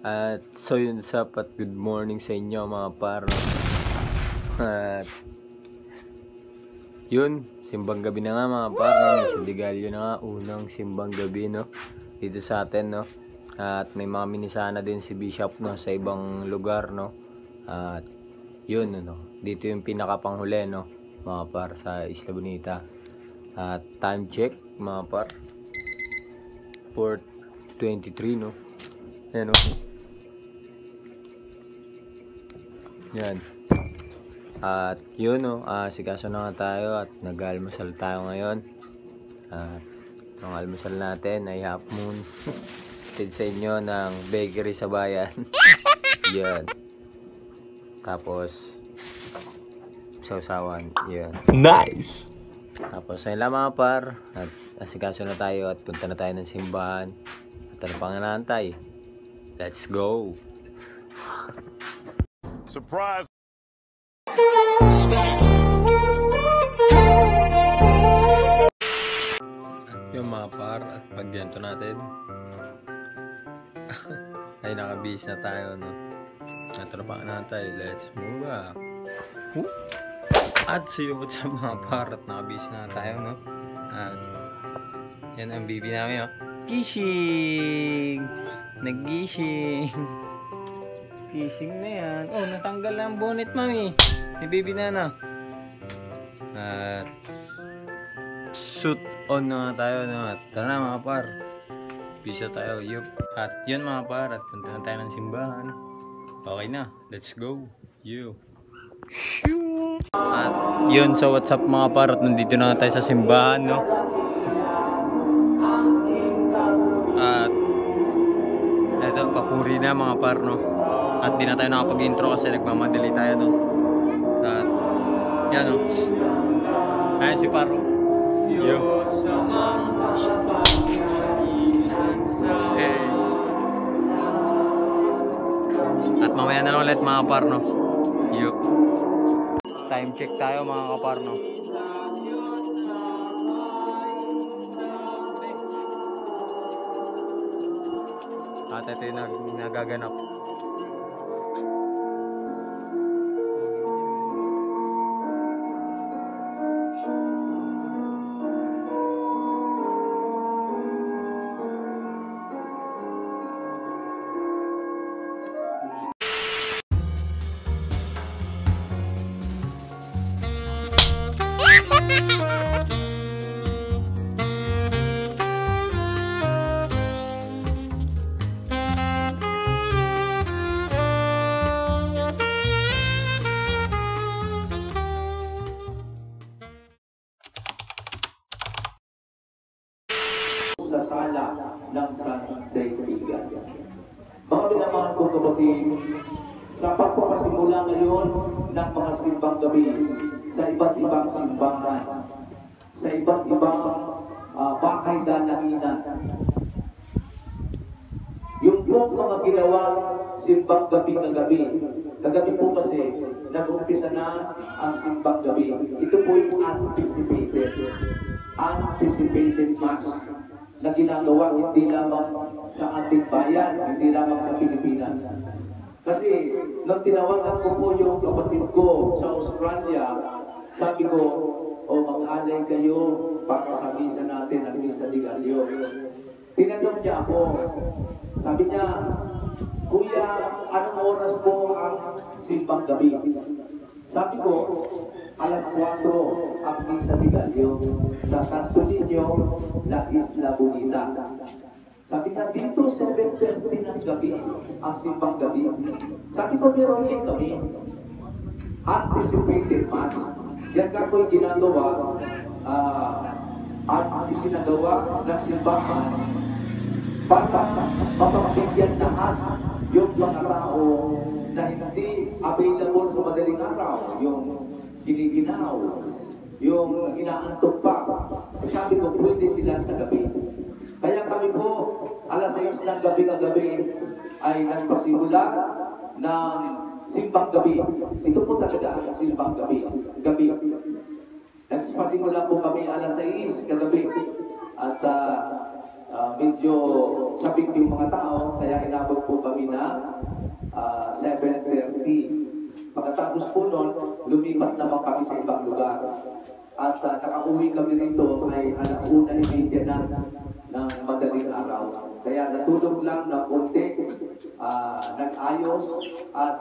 At so yun at good morning sa inyo mga par. At yun, simbang gabi na nga mga par, no? Sa Digalio na nga, unang simbang gabi, no? Dito sa atin, no? At may mga minisana din si Bishop, no? Sa ibang lugar, no? At yun, no? Dito yung pinakapanghuli, no? Mga par, sa Isla Bonita. At time check mga par, 4:23, no? Ayan, no? Yan. At yun, no, sikaso na nga tayo at nag-almusal tayo ngayon. At ang almusal natin ay half moon. Tid sa inyo ng bakery sa bayan. Yan. Tapos sausawan. Yan. Nice! Tapos ayun lang mga par. At asikaso na tayo at punta na tayo ng simbahan. At ano pang inaantay? Let's go! Surprise! At yung mga par, at pagdiyanto natin ay nakabihis na tayo, no? At ano pang inaantay? Let's move up! At siyot sa mga par at nakabihis na tayo, no? At yan ang bibi namin, oh. Gising! Naggising! Gising na yan. Oh, natanggal na ang bonnet, mami. Ni baby Nana. At suit on na nga tayo, no? At tara na mga par. Bisa tayo, yup. At yun mga par, at punta na tayo ng simbahan. Okay na, let's go. You. At yun, so what's up mga par, at nandito na tayo sa simbahan, no? At eto, papuri na mga par, no? At di na tayo nakapag-intro kasi nagmamadali tayo, no? At yan, no? Ayan si Paro. Yo. Hey. At mamaya na lang ulit mga par, no? Yo. Time check tayo mga kapar, no? At ito yung nagaganap. Sa sala ng Santing Daigdigan. Mga minamahal kong kapatid, sa pagpapasimula ngayon ng mga simbang gabi sa iba't ibang simbahan, sa iba't ibang bahay dalaginan, yung po mga ginawa simbang gabi kagabi po kasi nag-umpisa na ang simbang gabi. Ito po yung anticipated mass na ginagawa hindi lamang sa ating bayan, hindi lamang sa Pilipinas. Kasi nung tinawagan ko po yung kapatid ko sa Australia, sabi ko, mag-alay kayo para sa misa natin, ang misa Digalio. Tinanong niya ako, sabi niya, Kuya, anong oras po ang simbang gabi? Sabi ko, alas 4 ang misa Digalio sa Santo Niño, La Isla Bonita. Sabi nga dito, 7:30 ng gabi ang simbang gabi. Sabi ko, meron din kami anticipated mass. Yan ka po'y ginagawa at isinagawa ng simbahan para mapapigyan lahat yung mga tao na hindi available sa madaling araw, yung giniginaw, yung inaantok pa. Sabi ko, pwede sila sa gabi. Kaya kami po, alas 6 ng gabi ay nagpasimula ng simbang gabi. Ito po talaga ang simbang gabi. Nagpasimula po kami alas 6 kagabi. At medyo sabik yung mga tao, kaya inabot po kami na 7:30. Pagkatapos po nun, lumipat naman kami sa ibang lugar. At nakauwi kami rito ay 1:30 na ng madaling araw. Kaya natulog lang na konti, nag-ayos, at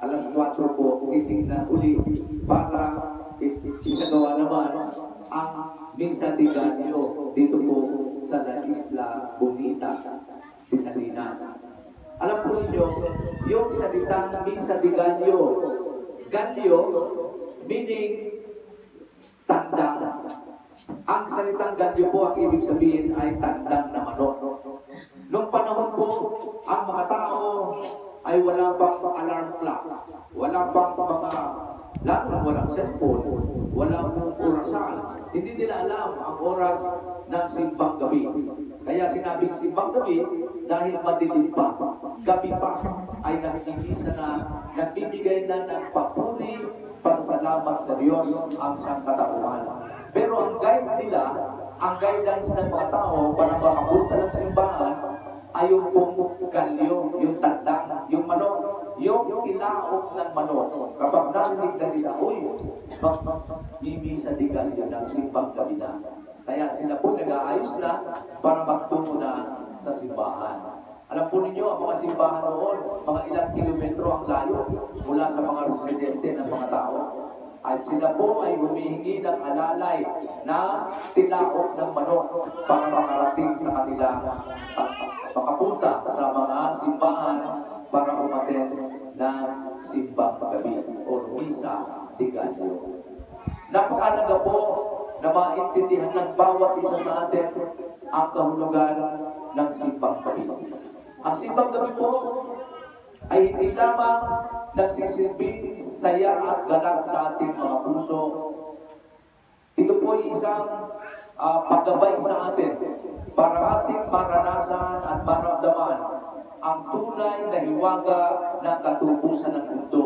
alas 4 po, gising na uli para isagawa naman ang Misa de Gallo dito po sa La Isla Bonita, Salinas. Alam po ninyo, yung salitang Misa de Gallo, Gallo, meaning tandang. Ang salitang Gallo po, ang ibig sabihin ay tandang na manok. Noong panahon po, ang mga tao ay wala pang alarm clock, wala pang mga, lalo na walang cellphone, walang orasan. Hindi nila alam ang oras ng simbang gabi. Kaya sinabing simbang gabi dahil madilim pa, gabi pa ay nakikisa na nagbibigay na ng papuri, pasasalamat sa Diyos ang sangkatauhan. Pero ang guide nila, ang guidance ng mga tao para makapunta ng simbahan ay yung galyo, yung tandang, yung manok, yung ilaok ng manok. Kapag narinig na nila, uy, mimisa di galyo ng simbang gabi na. Kaya sila po nag-aayos na para magtungo na sa simbahan. Alam po ninyo, ang mga simbahan noon, mga ilang kilometro ang layo mula sa mga residente ng mga tao. At sila po ay humihingi ng alalay na tilaok ng manok para makarating sa kanila, makapunta sa mga simbahan para umaten ng simbang gabi o Misa de Gallo. Napakalaga po na maintindihan ng bawat isa sa atin ang kahulugan ng simbang gabi. Ang simbang gabi po ay hindi lamang nagsisilbing saya at galak sa ating mga puso. Ito po ay isang paggabay sa atin para ating maranasan at maramdaman ang tunay na hiwaga ng katubusan ng mundo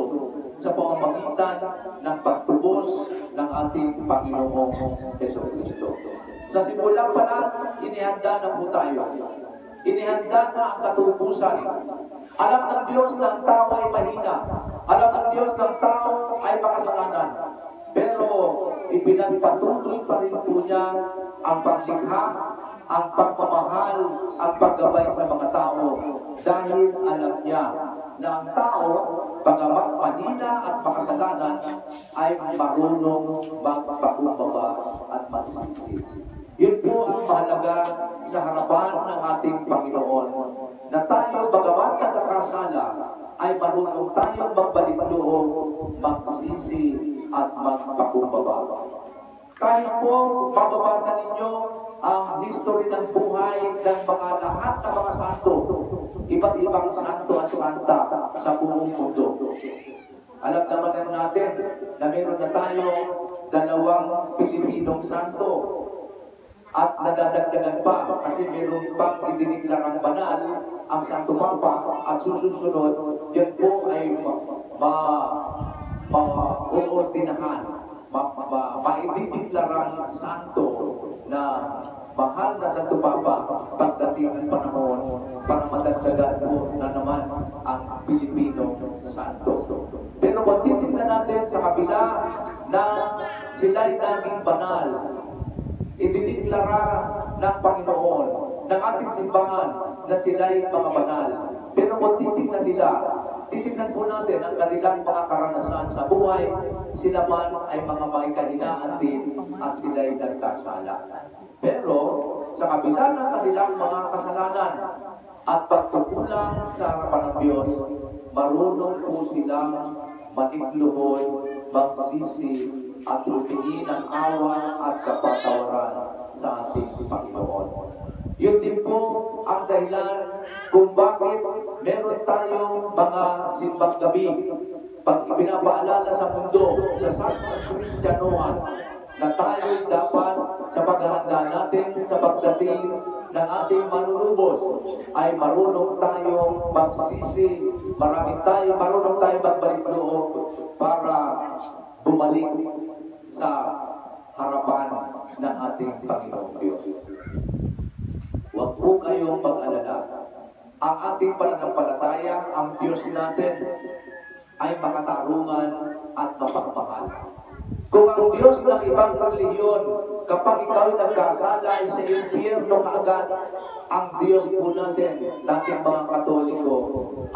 sa pamamagitan ng pagtubos ng ating Panginoong Jesucristo. Sa simula pa lang, inihanda na po tayo. Inihanda na ang katubusan. Alam ng Diyos na ang tao ay mahina. Alam ng Diyos na ang tao ay makasalanan. Pero ipinagpatuloy pa rin po niya ang paglikha, ang pagmamahal, ang paggabay sa mga tao. Dahil alam niya na ang tao, bagamat mahina at makasalanan, ay marunong magpakumbaba at magsisi. Yun po ang mahalaga sa harapan ng ating Panginoon. Na tayo, bagamat nagkakasala, ay marunong tayong magbalik loob, magsisi at magpakumbaba. Kahit po mababasa ninyo ang history ng buhay ng mga lahat ng mga santo, iba't ibang santo at santa sa buong mundo. Alam naman natin na meron na tayo 2 Pilipinong santo. At nadadagdagan pa kasi meron pang idiniklarang banal ang Santo Papa at susunod yan po ay ma-uordinahan, maididiklarang santo na mahal na Santo Papa pagdating ng panahon para madagdagan po na naman ang Pilipino santo. Pero kung titignan natin sa kabila na sila'y naging banal, idideklara ng Panginoon, ng ating simbahan, na sila'y mga banal. Pero kung titignan po natin ang kanilang mga karanasan sa buhay, sila man ay mga may kahinaan din at sila'y nagkasala. Pero sa kabila ng kanilang mga kasalanan at pagkukulang sa harapan ng Diyos, marunong po silang manigluhod, magsisi, at humingi ng awa at kapatawaran sa ating Panginoon. Yun din po ang dahilan kung bakit meron tayong mga simbang gabi pag pinapaalala sa mundo, sa Santo Kristyanuhan, na tayo dapat sa paghahanda natin sa pagdating ng ating manunubos ay marunong tayong magsisi, marunong tayong magbalik loob para bumalik sa harapan ng ating Panginoong Diyos. Huwag po kayong mag-alala ang ating pananampalataya, ang Diyos natin ay makatarungan at mapagmahal. Kung ang Diyos ng ibang relihiyon, kapag ikaw ay nagkasala ay sa impyerno kaagad, ang Diyos po natin, nating mga Katoliko,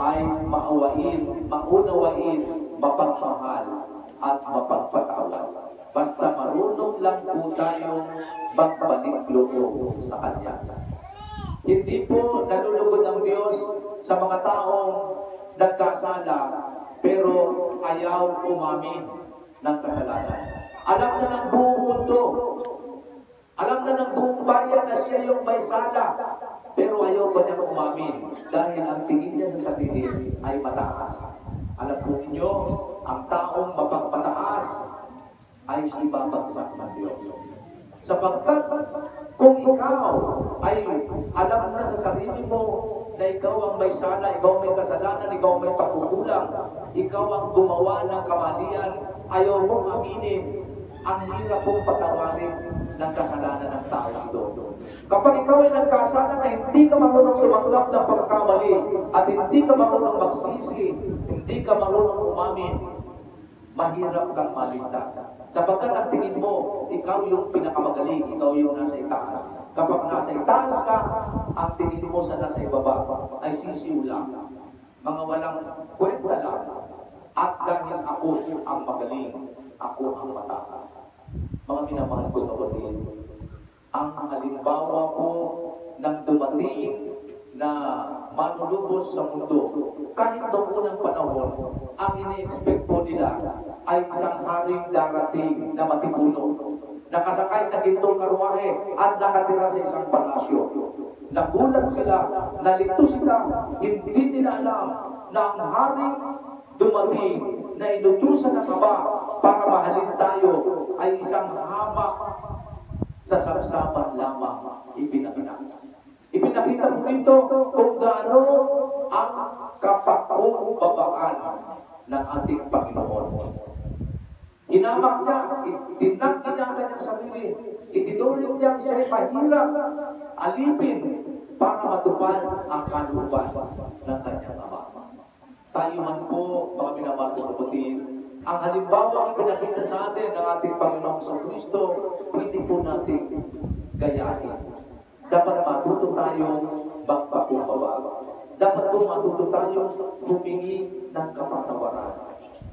ay maunawain, mapagmahal, at mapagpatawad. Basta marunong lang po tayong magbalik loob sa Kanya. Hindi po nalulugod ang Diyos sa mga taong nagkasala, pero ayaw umamin ng kasalanan. Alam na ng buong mundo, alam na ng buong bayan na siya yung may sala, pero ayaw pa niya umamin dahil ang tingin niya sa sarili ay mataas. Alam po ninyo, ang taong mapagpataas ay ibabagsak ng Diyos. Sapagkat kung ikaw ay alam na sa sarili mo na ikaw ang may sala, ikaw ang may kasalanan, ikaw ang may pagkukulang, ikaw ang gumawa ng kamalian, ayaw mong aminin, ang hirap pong patawarin ng kasalanan ng tao ito. Kapag ikaw ay nagkasala na hindi ka marunong tumanggap ng pagkamali at hindi ka marunong magsisi, hindi ka marunong umamin, mahirap kang maligtas. Sapagkat ang tingin mo, ikaw yung pinakamagaling, ikaw yung nasa itaas. Kapag nasa itaas ka, ang tingin mo sa nasa ibaba ay sisiw lang. Mga walang kwenta lang. At dahil ako ang magaling, ako ang mataas. Mga minamahal ko kapatid, ang halimbawa po ng dumating na manulubos sa mundo, kahit noong unang panahon, ang ini-expect po nila ay isang haring darating na matipuno, nakasakay sa gintong karwahe at nakatira sa isang palasyo. Nagulat sila, nalito sila, hindi nila alam na ang haring dumating na inutusan ng Ama para mahalin tayo ay isang hamak sa sarsapan lamang ipinakita. Ipinakita mo dito kung gaano ang kapakumbabaan ng ating Panginoon. Hinamak niya, itinag niya ang kanyang sarili, itinuring niya siya'y mahirap alipin para matupad ang kalooban ng kanyang Ama. Tayo man po, mga minamahal ko kapatid, ang halimbawa ang pinakita sa atin ng ating Panginoong Kristo, pwede po natin gayahin. Dapat matuto tayong magpakumbaba. Dapat po matuto tayong humingi ng kapatawaran.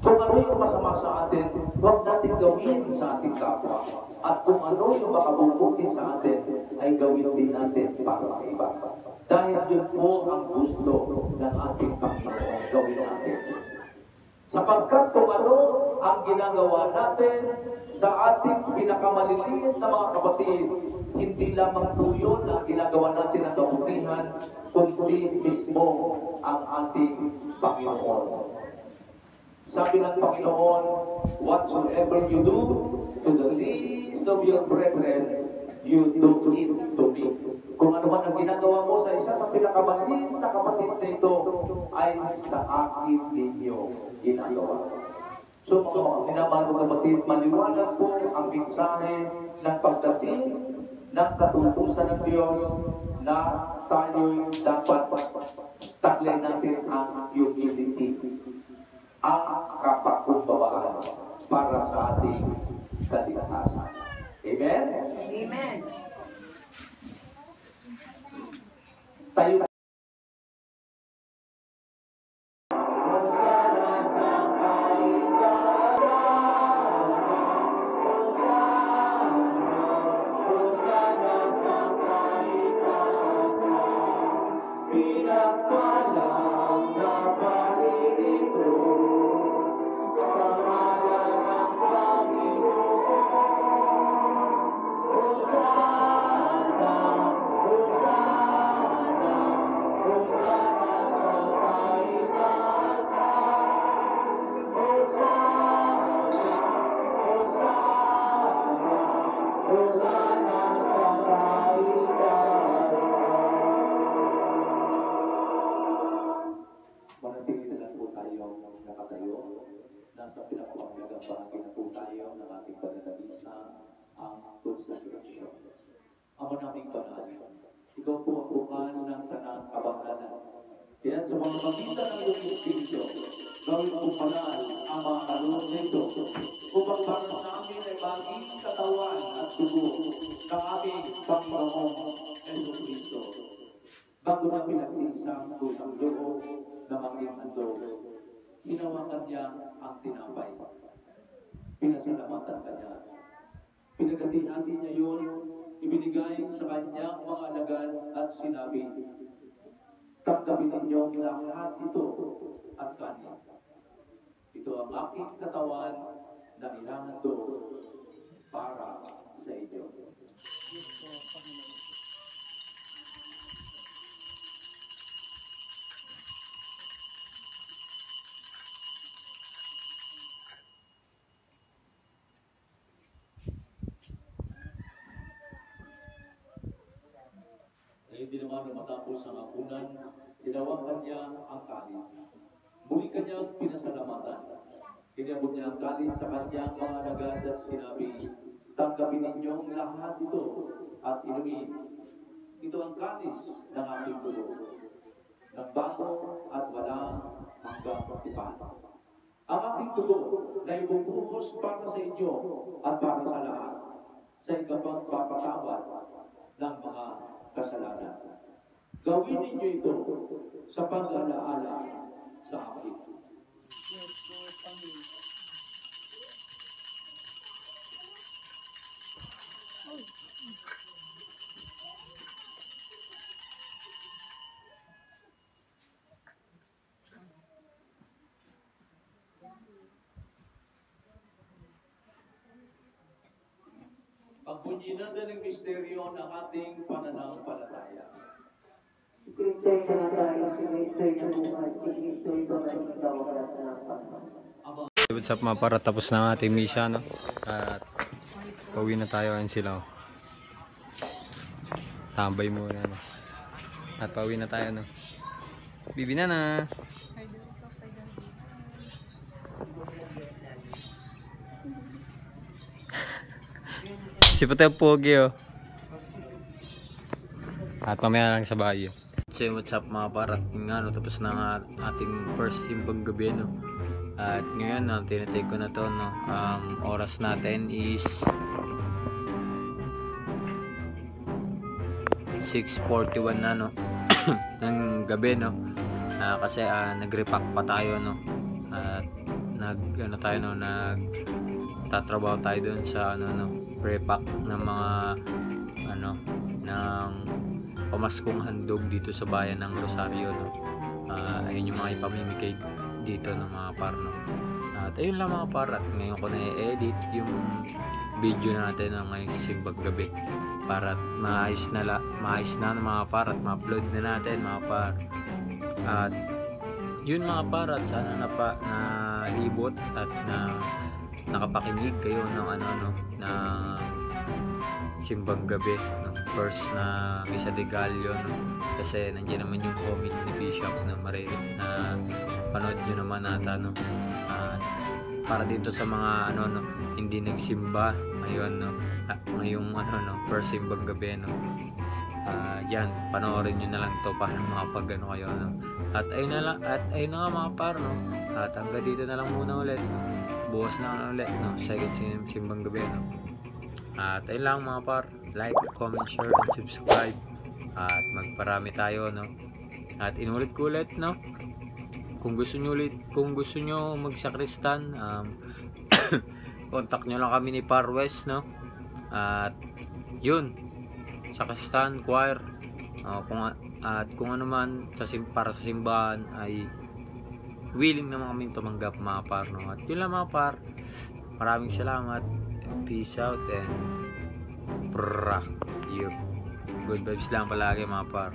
Kung ano yung masama sa atin, huwag natin gawin sa ating kapwa. At kung ano yung makabubuti sa atin, ay gawin din natin para sa iba. Dahil yun po ang gusto ng ating Panginoon gawin natin. Sapagkat kung ano ang ginagawa natin sa ating pinakamaliliit na mga kapatid, hindi lamang po yun ang ginagawa natin ng kabutihan, kundi mismo ang ating Panginoon. Sabi ng Panginoon, whatsoever you do to the least of your brethren, you do it to me. Kung ano man ang ginagawa mo sa isa sa pinakamaliit na kapatid na ito, ay sa akin ninyo ginagawa. So mga minamahal ko kapatid, maliwanag po ang mensahe ng pagdating ng katutusan ng Diyos na tayo'y dapat taglay natin ang humility, ang kapakumbabaan para sa ating kaligtasan. Amen? Amen. Tayo pamamagitan ng iyong Espiritu, gawin kong banal ang mga kaloob nito, upang para sa amin ay maging katawan at dugo ng aming Panginoong Jesucristo. Bago na pinagtiisang kusang loob na maging handog, hinawakan niya ang tinapay. Pinasalamatan kanya. Pinagati-hati niya yun, ibinigay sa kanyang mga alagad at sinabi, "Tanggapin ninyong lahat ito at kanin. Ito ang aking katawan na ihanando para sa inyo." Hindi naman na matapos ang hapunan, hinawakan niya ang kalis. Muli kanyang pinasalamatan. Inabot niya ang kalis sa kanyang mga alagad at sinabi, "Tanggapin ninyong lahat ito at inumin. Ito ang kalis ng aking dugo, ng bago at walang hanggang tipan. Ang aking dugo na ibubuhos para sa inyo at para sa lahat, sa ikapagpapatawad ng mga kasalanan. Gawin ninyo ito sa pag-alaala sa akin." Pagbunyinada ng misteryo ng ating pananampalataya. Kristo'y namatay, Kristo'y nabuhay, Kristo'y babalik sa wakas ng Panginoon. What's up mga para, tapos na ang ating misa, no? At pauwi na tayo, ayun sila, oh. Tambay muna, no? At pauwi na tayo, no? Bibi na. Si Puti ang pogi, oh. At mamaya lang sa bahay, oh. So what's up mga parat, nga, no? Tapos na ang ating first simbang gabi, no? At ngayon, no, tinatake ko na to, no? Oras natin is 6:41 na, no? ng gabi, no? Kasi nag-repack pa tayo, no? At tatrabaho tayo dun sa repack ng mga ng pamaskong handog dito sa bayan ng Rosario, no? Ayun yung mga ipamimigay dito ng mga par, no? At ayun lang mga par, at ngayon ko na i-edit yung video natin ng ngayong simbang gabi para maayos na ng mga par at ma-upload na natin mga par. At yun mga par, at sana na libot at na nakapakinig kayo ng na simbang gabi ng first na Misa de Gallo, no? Kasi nandiyan naman yung comment ni Bishop na panood nyo naman nata, no? Para dito sa mga hindi nagsimba ngayon, no? Ngayong first simbang gabi, no? Yan, panoorin nyo na lang to para makapag kayo, no? At ayun na nga mga par, no? At hanggang dito na lang muna ulit, no? Bukas na ulit, no? Second simbang gabi, no? At ayun lang mga par, like, comment, share, and subscribe. At magparami tayo, no? At inulit ko ulit, no? Kung gusto nyo magsakristan, contact nyo lang kami ni Par West, no? At yun, sakristan, choir, kung ano man para sa simbahan ay willing naman kami tumanggap mga par, no? At yun lang mga par, maraming salamat, peace out, and good vibes lang palagi mga par.